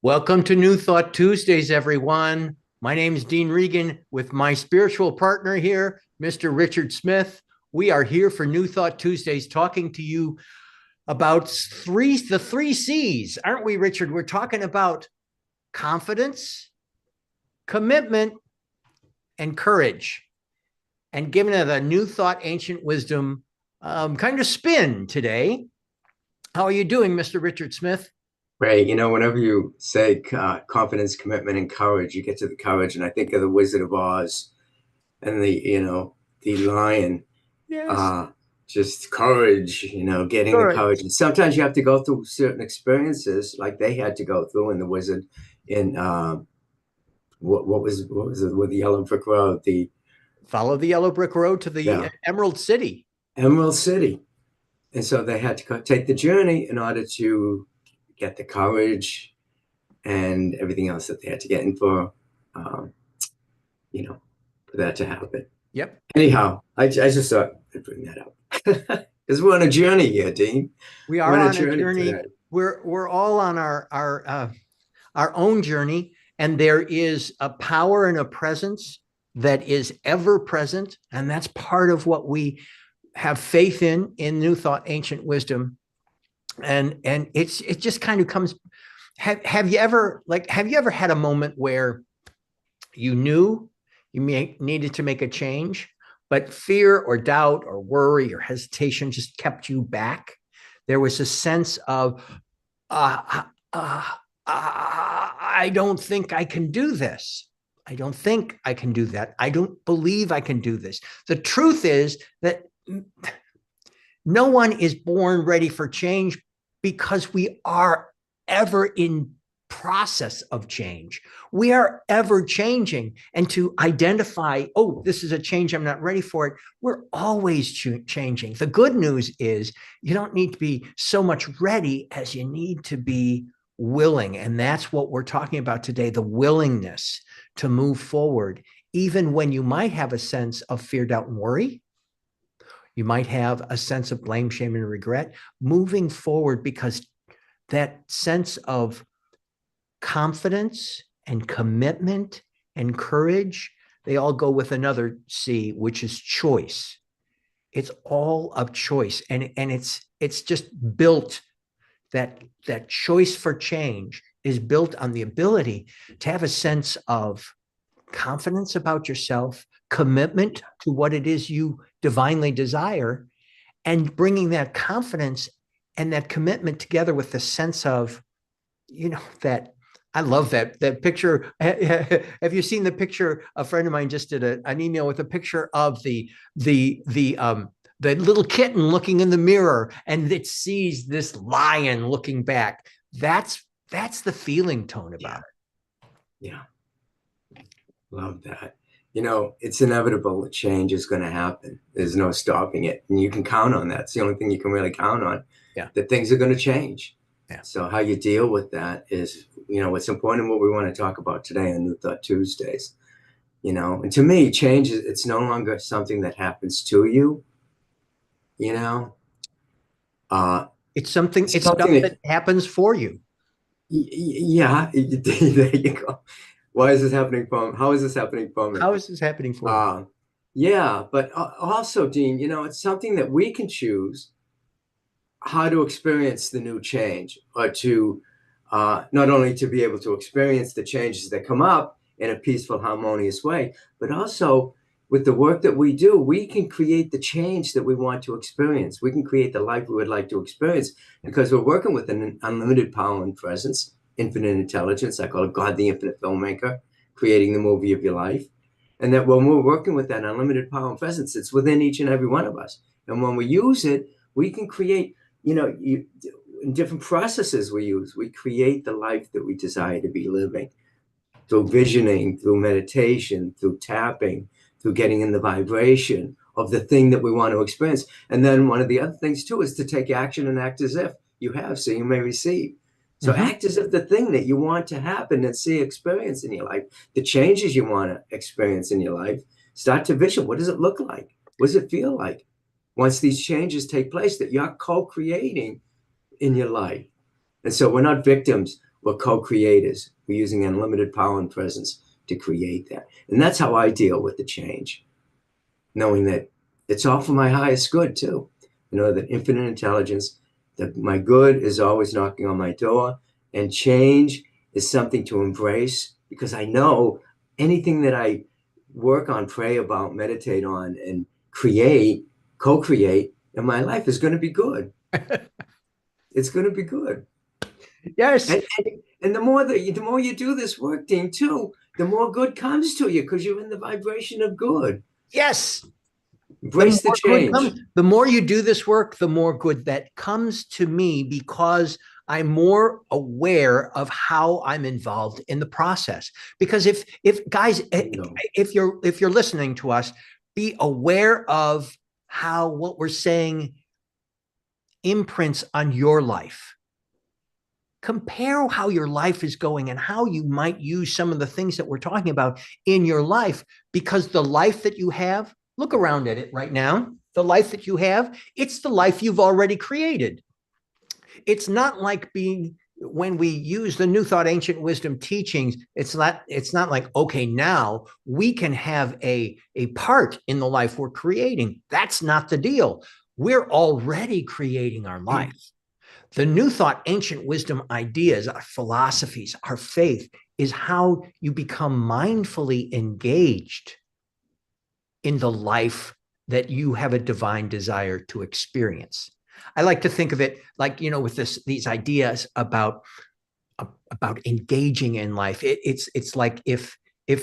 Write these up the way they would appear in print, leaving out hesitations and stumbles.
Welcome to New Thought Tuesdays, everyone. My name is Dean Regan with my spiritual partner here, Mr. Richard Smith. We are here for New Thought Tuesdays talking to you about the three C's, aren't we, Richard? We're talking about confidence, commitment, and courage, and giving it a New Thought Ancient Wisdom kind of spin today. How are you doing, Mr. Richard Smith? Right. Whenever you say confidence, commitment, and courage, you get to the courage, and I think of the Wizard of Oz and the lion. Yes. Uh, just courage, getting the Courage. courage. And sometimes you have to go through certain experiences, like they had to go through in the Wizard in what was it with the Yellow Brick Road, the Follow the yellow brick road to the yeah Emerald City. Emerald City, and so they had to take the journey in order to get the courage and everything else that they had to get in um, you know, for that to happen. Yep. Anyhow, I just thought I'd bring that up because we're on a journey here, Dean. We We're are on a on a journey journey. today. We're all on our own journey, and there is a power and a presence that is ever present, and that's part of what we have faith in New Thought, Ancient Wisdom, and it just kind of comes. Have you ever had a moment where you knew needed to make a change, but fear or doubt or worry or hesitation just kept you back? There was a sense of, uh, uh, I don't think I can do this. I don't think I can do that. I don't believe I can do this. The truth is that no one is born ready for change because we are ever in process of change. We are ever changing. And to identify, oh, this is a change, I'm not ready for it, we're always changing. The good news is you don't need to be so much ready as you need to be willing. And that's what we're talking about today, the willingness to move forward, even when you might have a sense of fear, doubt, and worry. You might have a sense of blame, shame, and regret. Moving forward, because that sense of confidence and commitment and courage, they all go with another C, which is choice. It's all of choice. And it's just built, that choice for change is built on the ability to have a sense of confidence about yourself, commitment to what it is you divinely desire, and bringing that confidence and that commitment together with the sense of, that I love that picture. Have you seen the picture? A friend of mine just did an email with a picture of the little kitten looking in the mirror, and it sees this lion looking back. That's the feeling tone about Yeah, it. yeah, love that. It's inevitable that change is going to happen. There's no stopping it, and you can count on that. It's the only thing you can really count on, Yeah, that things are going to change. yeah. So how you deal with that is, what's important, what we want to talk about today on New Thought Tuesdays. And to me, change is, it's no longer something that happens to you. You know, uh, It's something. it's It's something stuff that, that happens for you. yeah, there you go. Why is this happening from? How is this happening from me? How is this happening for you? Uh, yeah, but also, Dean, it's something that we can choose how to experience the new change, or to not only to be able to experience the changes that come up in a peaceful, harmonious way, but also with the work that we do, we can create the change that we want to experience. We can create the life we would like to experience because we're working with an unlimited power and presence, infinite intelligence. I call it God, the infinite filmmaker, creating the movie of your life. And that when we're working with that unlimited power and presence, it's within each and every one of us. And when we use it, we can create, in different processes we use, we create the life that we desire to be living through visioning, through meditation, through tapping, through getting in the vibration of the thing that we want to experience. And then one of the other things too is to take action and act as if you have, so you may receive. So Mm-hmm. act as if the thing that you want to happen and see, experience in your life, the changes you want to experience in your life, start to vision. What does it look like? What does it feel like once these changes take place that you're co-creating in your life? And so we're not victims. we're co-creators. We're using unlimited power and presence to create that. And that's how I deal with the change, knowing that it's all for my highest good too. You know, that infinite intelligence, that my good is always knocking on my door, and change is something to embrace, because I know anything that I work on, pray about, meditate on, and create, co-create in my life is going to be good. It's going to be good. Yes. And the more you do this work, Dean, too, the more good comes to you because you're in the vibration of good. Yes. The Embrace the more good change. comes, the more you do this work, the more good that comes to me, because I'm more aware of how I'm involved in the process. Because if guys, Bingo. if you're listening to us, be aware of how what we're saying imprints on your life. Compare how your life is going and how you might use some of the things that we're talking about in your life, because the life that you have, look around at it right now. The life that you have, it's the life you've already created. It's not like being, when we use the New Thought Ancient Wisdom teachings, it's not like, okay, now we can have a part in the life we're creating. That's not the deal. We're already creating our life. The New Thought, Ancient Wisdom ideas, our philosophies, our faith is how you become mindfully engaged in the life that you have a divine desire to experience. I like to think of it like, with these ideas about engaging in life. It's like if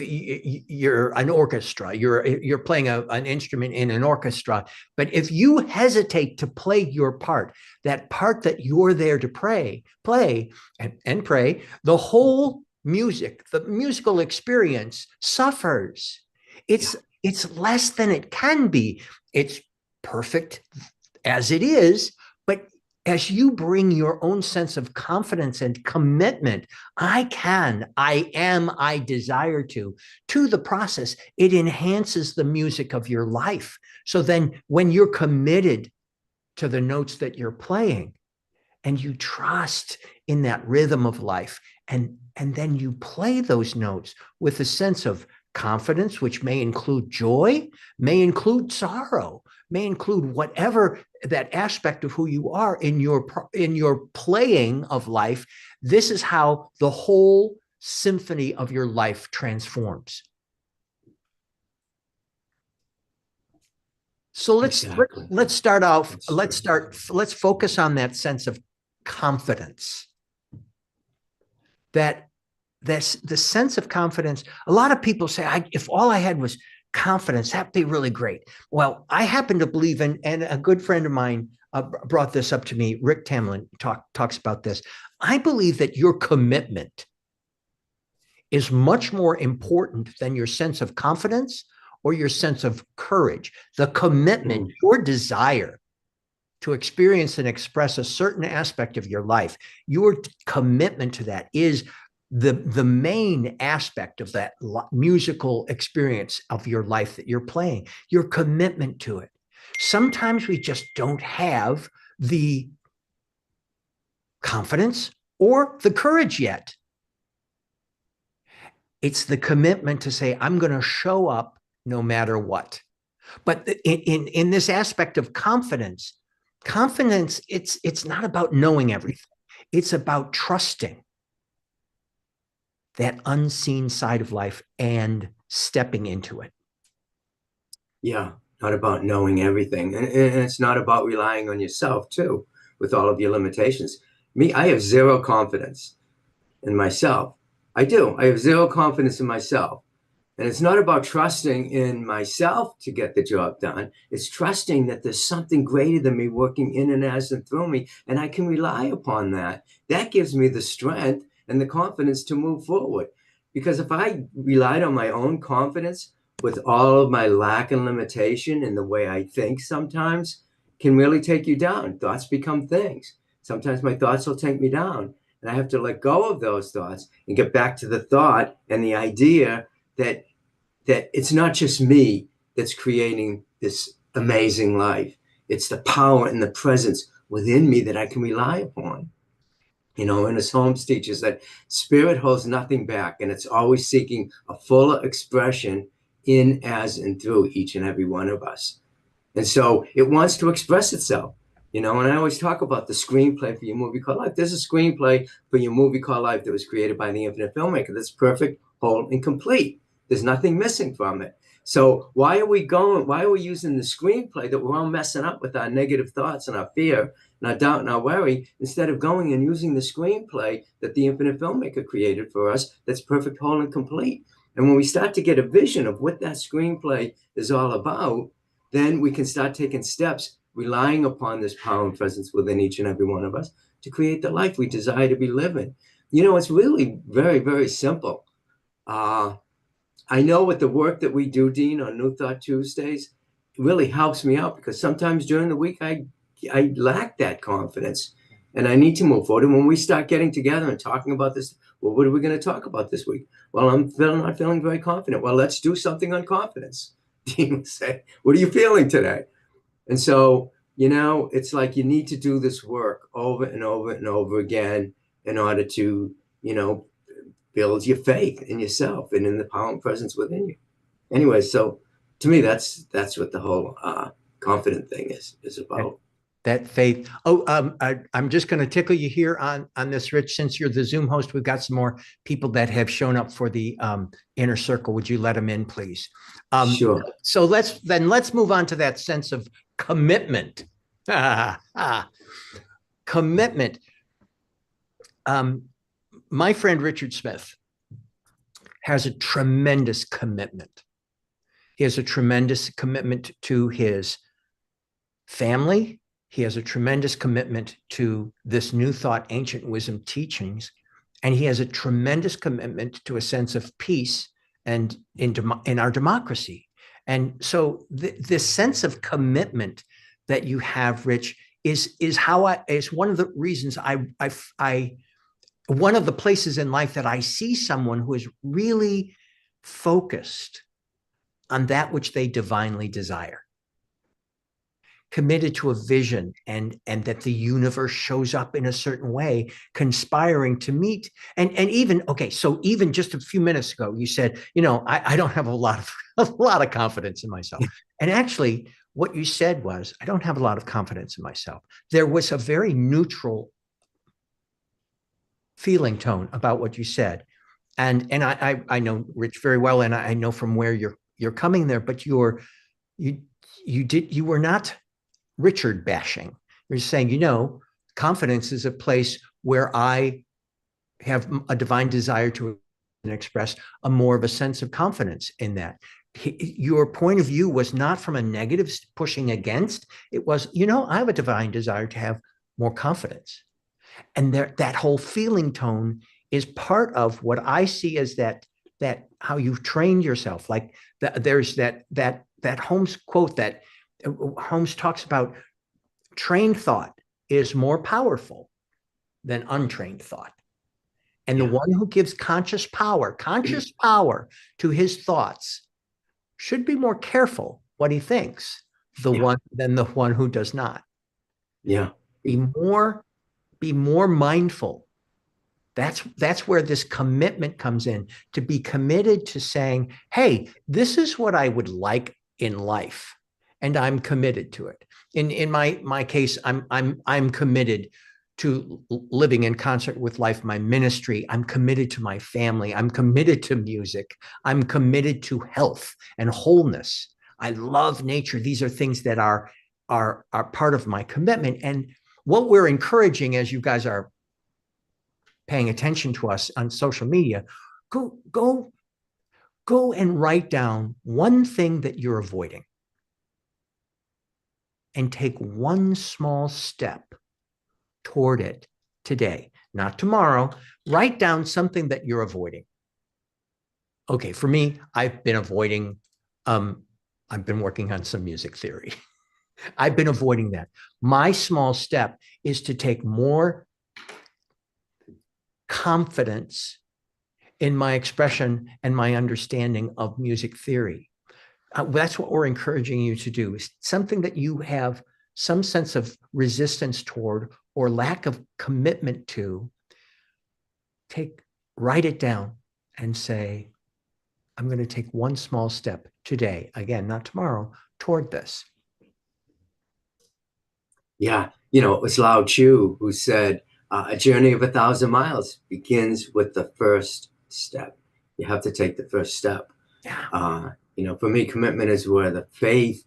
you're an orchestra, you're playing an instrument in an orchestra, but if you hesitate to play your part, that part that you're there to play and pray, the whole the musical experience suffers. It's less than it can be. It's perfect as it is, but as you bring your own sense of confidence and commitment, I am, I desire to the process, it enhances the music of your life. So then when you're committed to the notes that you're playing and you trust in that rhythm of life, and then you play those notes with a sense of confidence, which may include joy, may include sorrow, may include whatever that aspect of who you are in your playing of life. This is how the whole symphony of your life transforms. So Exactly. let's start off. That's true. Let's focus on that sense of confidence. That the sense of confidence. A lot of people say, if all I had was confidence, that'd be really great. Well, I happen to believe in, and a good friend of mine brought this up to me. Rick Tamlin talks about this. I believe that your commitment is much more important than your sense of confidence or your sense of courage. The commitment, your desire to experience and express a certain aspect of your life, your commitment to that is the main aspect of that musical experience of your life that you're playing, your commitment to it. Sometimes we just don't have the confidence or the courage yet. It's the commitment to say, I'm going to show up no matter what. But in this aspect of confidence, it's not about knowing everything. It's about trusting that unseen side of life and stepping into it. Yeah, not about knowing everything. And it's not about relying on yourself, too, with all of your limitations. Me, I have zero confidence in myself. I do. I have zero confidence in myself. And it's not about trusting in myself to get the job done. It's trusting that there's something greater than me working in and as and through me, and I can rely upon that. That gives me the strength and the confidence to move forward. Because if I relied on my own confidence with all of my lack and limitation and the way I think sometimes can really take you down. Thoughts become things. Sometimes my thoughts will take me down. And I have to let go of those thoughts and get back to the thought and the idea that it's not just me that's creating this amazing life. It's the power and the presence within me that I can rely upon. Ernest Holmes teaches that spirit holds nothing back, and it's always seeking a fuller expression in, as, and through each and every one of us. And so it wants to express itself, and I always talk about the screenplay for your movie called Life. There's a screenplay for your movie called Life that was created by the infinite filmmaker that's perfect, whole, and complete. There's nothing missing from it. So why are we using the screenplay that we're all messing up with our negative thoughts and our fear and our doubt and our worry, instead of going and using the screenplay that the infinite filmmaker created for us that's perfect, whole, and complete? And when we start to get a vision of what that screenplay is all about, then we can start taking steps, relying upon this power and presence within each and every one of us to create the life we desire to be living. It's really very, very simple. I know with the work that we do, Dean, on New Thought Tuesdays, it really helps me out, because sometimes during the week I lack that confidence and I need to move forward. And when we start getting together and talking about this, well, what are we going to talk about this week? Well, I'm not feeling very confident. Well, let's do something on confidence. Dean would say, what are you feeling today? And so, it's like you need to do this work over and over and over again in order to, build your faith in yourself and in the power and presence within you. Anyway, so to me, that's what the whole confident thing is about. That faith. Oh, I'm just going to tickle you here on this, Rich. Since you're the Zoom host, we've got some more people that have shown up for the inner circle. Would you let them in, please? Sure. So let's move on to that sense of commitment. Commitment. My friend Richard Smith has a tremendous commitment. He has a tremendous commitment to his family. He has a tremendous commitment to this New Thought, Ancient Wisdom teachings. And he has a tremendous commitment to a sense of peace and in our democracy. And so this sense of commitment that you have, Rich, is one of the reasons one of the places in life that I see someone who is really focused on that which they divinely desire, committed to a vision, and that the universe shows up in a certain way, conspiring to meet. And even, okay, so even just a few minutes ago, you said, I don't have a lot of confidence in myself. And actually, what you said was, I don't have a lot of confidence in myself. There was a very neutral feeling tone about what you said. And I know Rich very well, and I know from where you're coming there, but you were not Richard bashing. You're saying, confidence is a place where I have a divine desire to express a more of a sense of confidence in that. Your point of view was not from a negative pushing against. It was, I have a divine desire to have more confidence. And that whole feeling tone is part of what I see as that how you've trained yourself. Like there's that Holmes quote that Holmes talks about: trained thought is more powerful than untrained thought. And the one who gives conscious power to his thoughts should be more careful what he thinks than the one who does not. Yeah. Be more mindful. That's where this commitment comes in, to be committed to saying, hey, this is what I would like in life, and I'm committed to it. In my case, I'm committed to living in concert with life, my ministry. I'm committed to my family. I'm committed to music. I'm committed to health and wholeness. I love nature. These are things that are part of my commitment. And what we're encouraging, as you guys are paying attention to us on social media, go and write down one thing that you're avoiding and take one small step toward it today, not tomorrow. Write down something that you're avoiding. Okay, for me, I've been avoiding, I've been working on some music theory. I've been avoiding that. My small step is to take more confidence in my expression and my understanding of music theory. That's what we're encouraging you to do, is something that you have some sense of resistance toward or lack of commitment to. write it down and say, I'm going to take one small step today, again, not tomorrow, toward this. Yeah, you know, it was Lao Tzu who said, a journey of 1,000 miles begins with the first step. You have to take the first step. Yeah. You know, for me, commitment is where the faith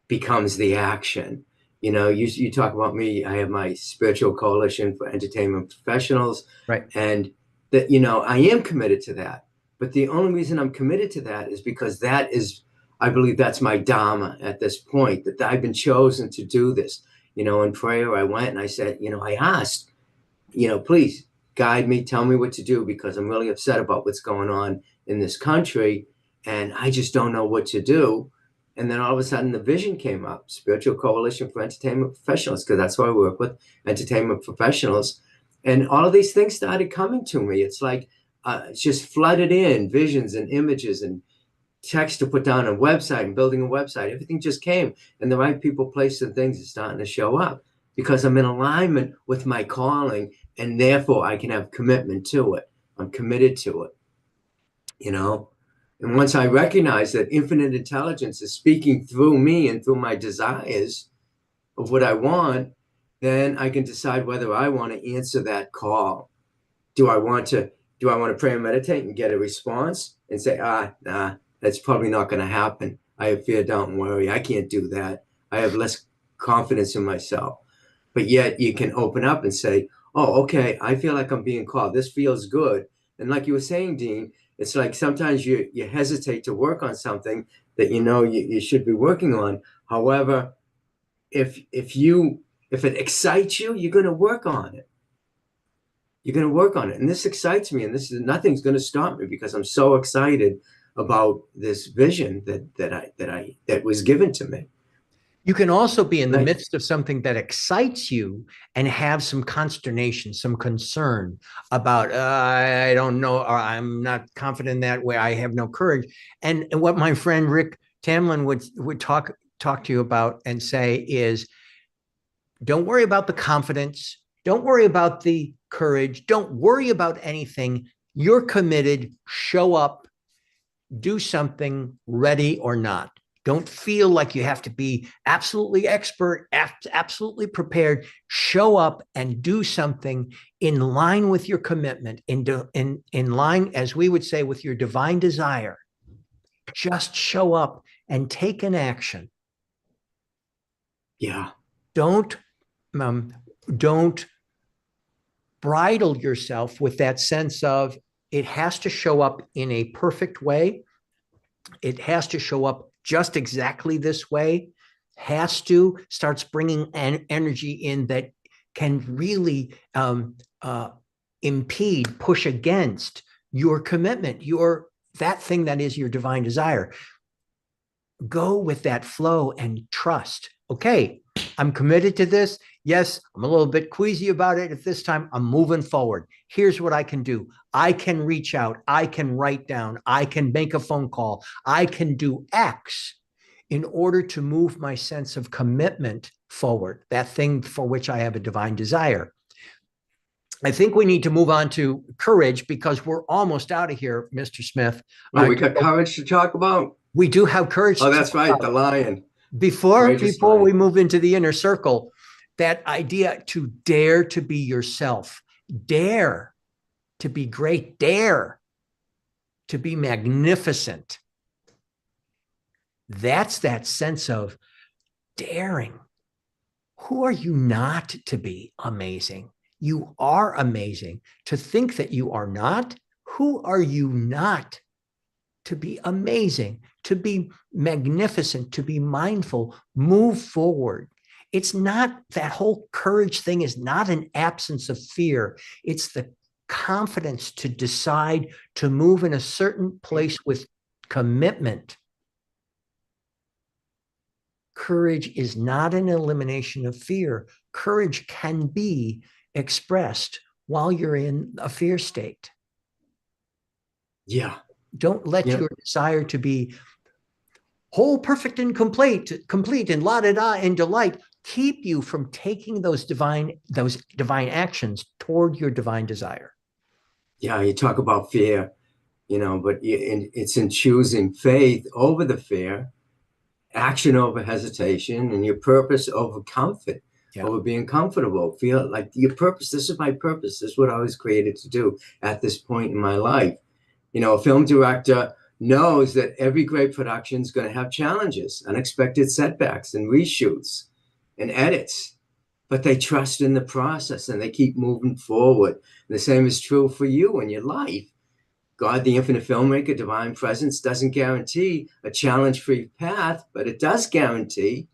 becomes the action. You know, you talk about me, I have my spiritual coalition for entertainment professionals, Right. and that, you know, I am committed to that. But the only reason I'm committed to that is because that is, I believe that's my dharma at this point, that I've been chosen to do this. You know, in prayer, I went and I said, you know, I asked, you know, please guide me, tell me what to do, because I'm really upset about what's going on in this country. And I just don't know what to do. And then all of a sudden the vision came up, Spiritual Coalition for Entertainment Professionals, because that's what I work with, entertainment professionals. And all of these things started coming to me. It's like, it's just flooded in visions and images and text to put down a website and building a website. Everything just came, and the right people, places, and things are starting to show up because I'm in alignment with my calling, and therefore I can have commitment to it. I'm committed to it, you know. And once I recognize that infinite intelligence is speaking through me and through my desires of what I want, then I can decide whether I want to answer that call. Do I want to pray and meditate and get a response and say, nah, that's probably not going to happen. I have fear, doubt, and worry. I can't do that. I have less confidence in myself. But yet you can open up and say, oh, okay, I feel like I'm being called. This feels good. And like you were saying, Dean, it's like sometimes you hesitate to work on something that you know you should be working on. However, if it excites you, you're going to work on it. You're going to work on it. And this excites me. And this is nothing's going to stop me because I'm so excited about this vision that was given to me. You can also be in the Right. midst of something that excites you and have some consternation, some concern about, I don't know, or I'm not confident in that way. I have no courage. And what my friend Rick Tamlin would talk to you about and say is, don't worry about the confidence. Don't worry about the courage. Don't worry about anything. You're committed. Show up, do something, ready or not. Don't feel like you have to be absolutely expert, absolutely prepared. Show up and do something in line with your commitment, in line, as we would say, with your divine desire. Just show up and take an action. Yeah. Don't um, don't bridle yourself with that sense of it has to show up in a perfect way. It has to show up just exactly this way. Has to starts bringing an energy in that can really impede, push against your commitment, your that thing that is your divine desire. Go with that flow and trust. Okay, I'm committed to this. Yes, I'm a little bit queasy about it at this time. I'm moving forward. Here's what I can do. I can reach out. I can write down. I can make a phone call. I can do X in order to move my sense of commitment forward, that thing for which I have a divine desire. I think we need to move on to courage because we're almost out of here, Mr. Smith. Oh, we got courage to talk about. We do have courage Oh, to that's talk right. about. The lion. before Courageous before we lion. move into the inner circle, that idea to dare to be yourself, dare to be great, dare to be magnificent. That's that sense of daring. Who are you not to be amazing? You are amazing. To think that you are not, who are you not to be amazing, to be magnificent, to be mindful, move forward? It's not that whole courage thing is not an absence of fear. It's the confidence to decide to move in a certain place with commitment. Courage is not an elimination of fear. Courage can be expressed while you're in a fear state. Yeah. Don't let Yeah. your desire to be whole, perfect, and complete, and la da da and delight keep you from taking those divine actions toward your divine desire. Yeah, you talk about fear, but it's in choosing faith over the fear, action over hesitation, and your purpose over comfort, Yeah. over being comfortable. Feel like your purpose. This is my purpose. This is what I was created to do at this point in my life. A film director knows that every great production is going to have challenges, unexpected setbacks, and reshoots and edits, but they trust in the process and they keep moving forward. And the same is true for you in your life. God, the infinite filmmaker, divine presence, doesn't guarantee a challenge-free path, but it does guarantee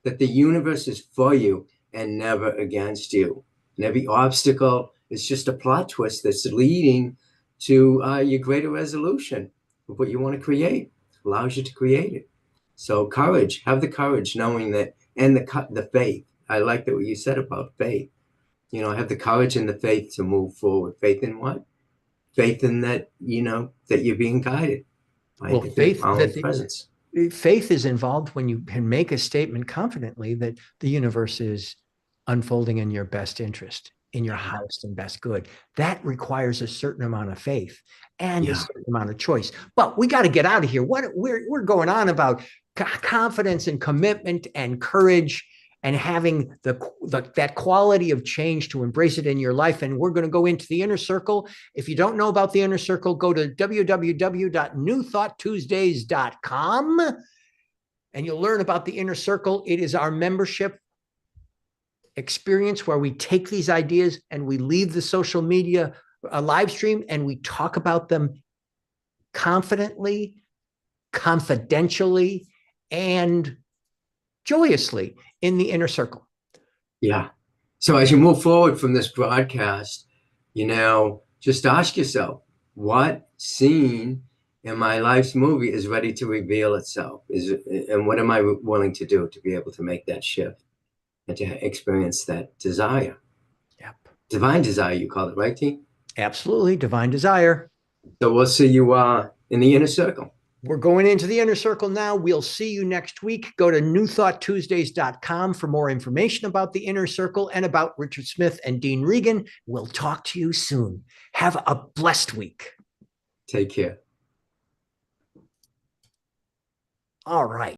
that the universe is for you and never against you. And every obstacle is just a plot twist that's leading to your greater resolution of what you want to create. It allows you to create it. So courage, have the courage, knowing that, and the faith. I like that what you said about faith. Have the courage and the faith to move forward. Faith in what? Faith in that, that you're being guided by Well, the divine presence. faith is involved when you can make a statement confidently that the universe is unfolding in your best interest, in your highest and best good. That requires a certain amount of faith and a Yeah. certain amount of choice. But we got to get out of here. What we're going on about confidence and commitment and courage and having that quality of change to embrace it in your life. And we're going to go into the inner circle. If you don't know about the inner circle, go to www.newthoughttuesdays.com and you'll learn about the inner circle. It is our membership experience where we take these ideas and we leave the social media live stream and we talk about them confidently, confidentially, and joyously in the inner circle. Yeah. So as you move forward from this broadcast, just ask yourself, what scene in my life's movie is ready to reveal itself? And what am I willing to do to be able to make that shift and to experience that desire? Yep. Divine desire, you call it, right, T? Absolutely. Divine desire. So we'll see you in the inner circle. We're going into the inner circle now. We'll see you next week. Go to newthoughttuesdays.com for more information about the inner circle and about Richard Smith and Dean Regan. We'll talk to you soon. Have a blessed week. Take care. All right.